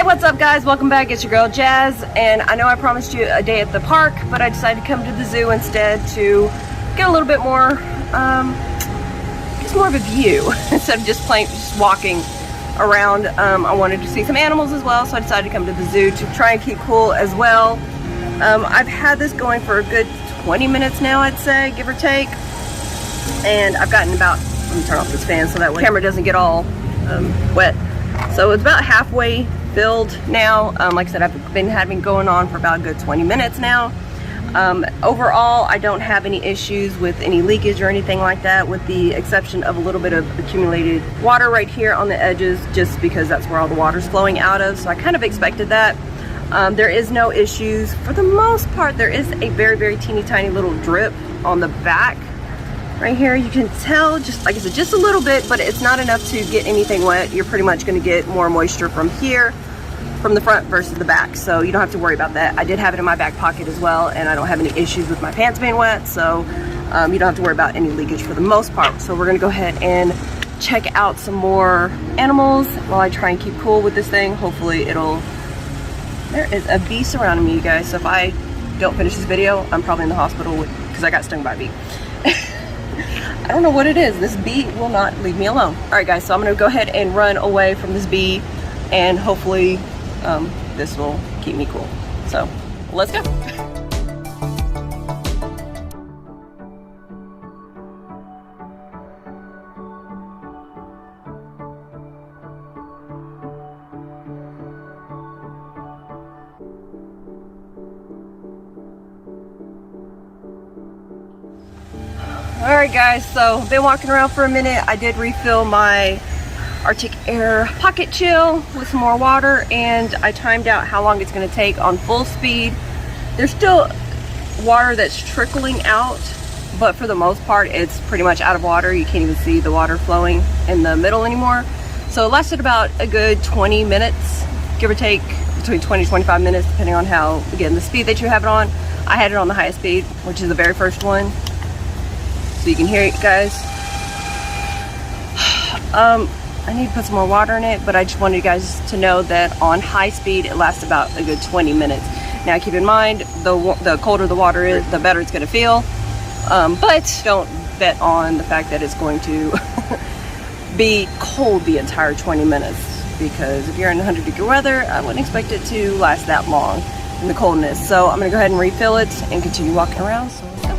what's up guys? Welcome back. It's your girl Jazz, and I know I promised you a day at the park, but I decided to come to the zoo instead to get a little bit more, just more of a view instead of just walking around. I wanted to see some animals as well, so I decided to come to the zoo to try and keep cool as well. I've had this going for a good 20 minutes now, I'd say, give or take, and I've gotten about, let me turn off this fan so that way the camera doesn't get all wet. So it's about halfway filled now. Like I said, I've been having going on for about a good 20 minutes now. Overall, I don't have any issues with any leakage or anything like that, with the exception of a little bit of accumulated water right here on the edges, just because that's where all the water's flowing out of. So I kind of expected that. There is no issues. For the most part, there is a very, very teeny tiny little drip on the back right here. You can tell, just like I said, just a little bit, but it's not enough to get anything wet. You're pretty much going to get more moisture from here, from the front versus the back, so you don't have to worry about that. I did have it in my back pocket as well, and I don't have any issues with my pants being wet, so you don't have to worry about any leakage for the most part. So we're going to go ahead and check out some more animals while I try and keep cool with this thing. Hopefully it'll... There is a bee surrounding me, you guys, so if I don't finish this video, I'm probably in the hospital because I got stung by a bee. I don't know what it is. This bee will not leave me alone. All right, guys, so I'm gonna go ahead and run away from this bee, and hopefully this will keep me cool. So let's go. Alright guys, so been walking around for a minute. I did refill my Arctic Air Pocket Chill with some more water, and I timed out how long it's going to take on full speed. There's still water that's trickling out, but for the most part it's pretty much out of water. You can't even see the water flowing in the middle anymore. So it lasted about a good 20 minutes, give or take, between 20 and 25 minutes, depending on how, again, the speed that you have it on. I had it on the highest speed, which is the very first one, so you can hear it, guys. I need to put some more water in it, but I just wanted you guys to know that on high speed it lasts about a good 20 minutes. Now keep in mind, the colder the water is, the better it's going to feel, but don't bet on the fact that it's going to be cold the entire 20 minutes, because if you're in 100-degree weather, I wouldn't expect it to last that long in the coldness. So I'm going to go ahead and refill it and continue walking around. So let's go.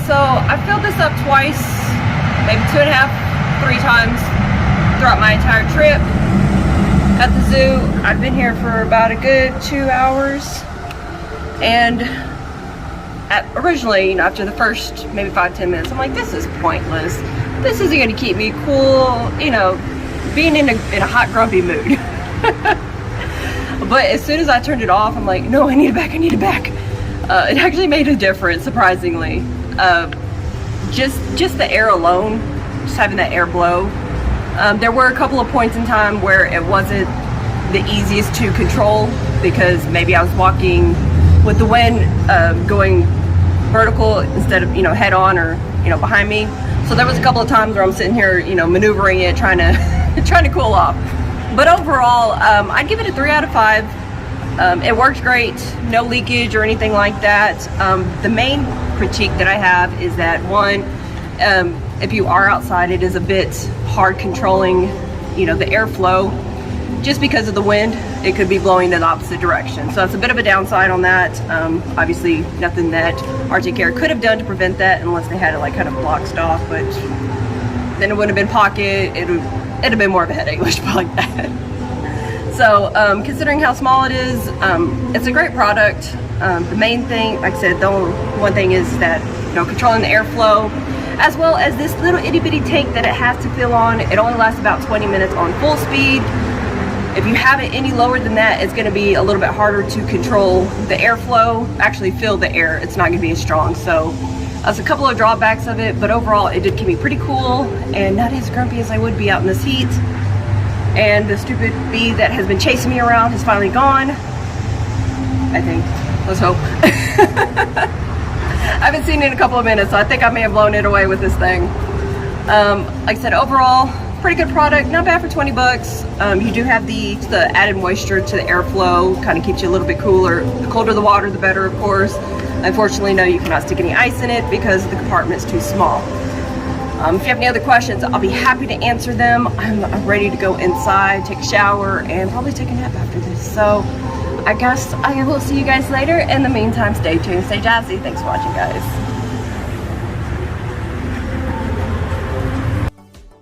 so I filled this up twice, maybe 2.5, 3 times throughout my entire trip at the zoo. I've been here for about a good 2 hours, and originally, you know, after the first maybe 5-10 minutes, I'm like, this is pointless. This isn't going to keep me cool, you know, being in a hot, grumpy mood. But as soon as I turned it off, I'm like, no, I need it back, I need it back. It actually made a difference, surprisingly. Just the air alone, just having that air blow. There were a couple of points in time where it wasn't the easiest to control, because maybe I was walking with the wind going vertical instead of, you know, head on or, you know, behind me. So there was a couple of times where I'm sitting here, you know, maneuvering it, trying to cool off. But overall, I'd give it a 3 out of 5. It worked great, no leakage or anything like that. The main critique that I have is that, one, if you are outside, it is a bit hard controlling, you know, the airflow. Just because of the wind, it could be blowing in the opposite direction. So that's a bit of a downside on that. Obviously, nothing that Arctic Air could have done to prevent that, unless they had it like kind of blocked off, but then it wouldn't have been pocket. It'd have been more of a headache, let's put it like that. So considering how small it is, it's a great product. The main thing, like I said, the only one thing is that, you know, controlling the airflow, as well as this little itty bitty tank that it has to fill on. It only lasts about 20 minutes on full speed. If you have it any lower than that, it's going to be a little bit harder to control the airflow, actually fill the air. It's not going to be as strong. So that's a couple of drawbacks of it, but overall it did keep me pretty cool and not as grumpy as I would be out in this heat. And the stupid bee that has been chasing me around has finally gone, I think. Let's hope. I haven't seen it in a couple of minutes, so I think I may have blown it away with this thing. Like I said, overall, pretty good product, not bad for 20 bucks. You do have the added moisture to the airflow, kind of keeps you a little bit cooler. The colder the water, the better, of course. Unfortunately, no, you cannot stick any ice in it because the compartment is too small. If you have any other questions, I'll be happy to answer them. I'm ready to go inside, take a shower, and probably take a nap after this. So I guess I will see you guys later. In the meantime, stay tuned, stay jazzy. Thanks for watching, guys.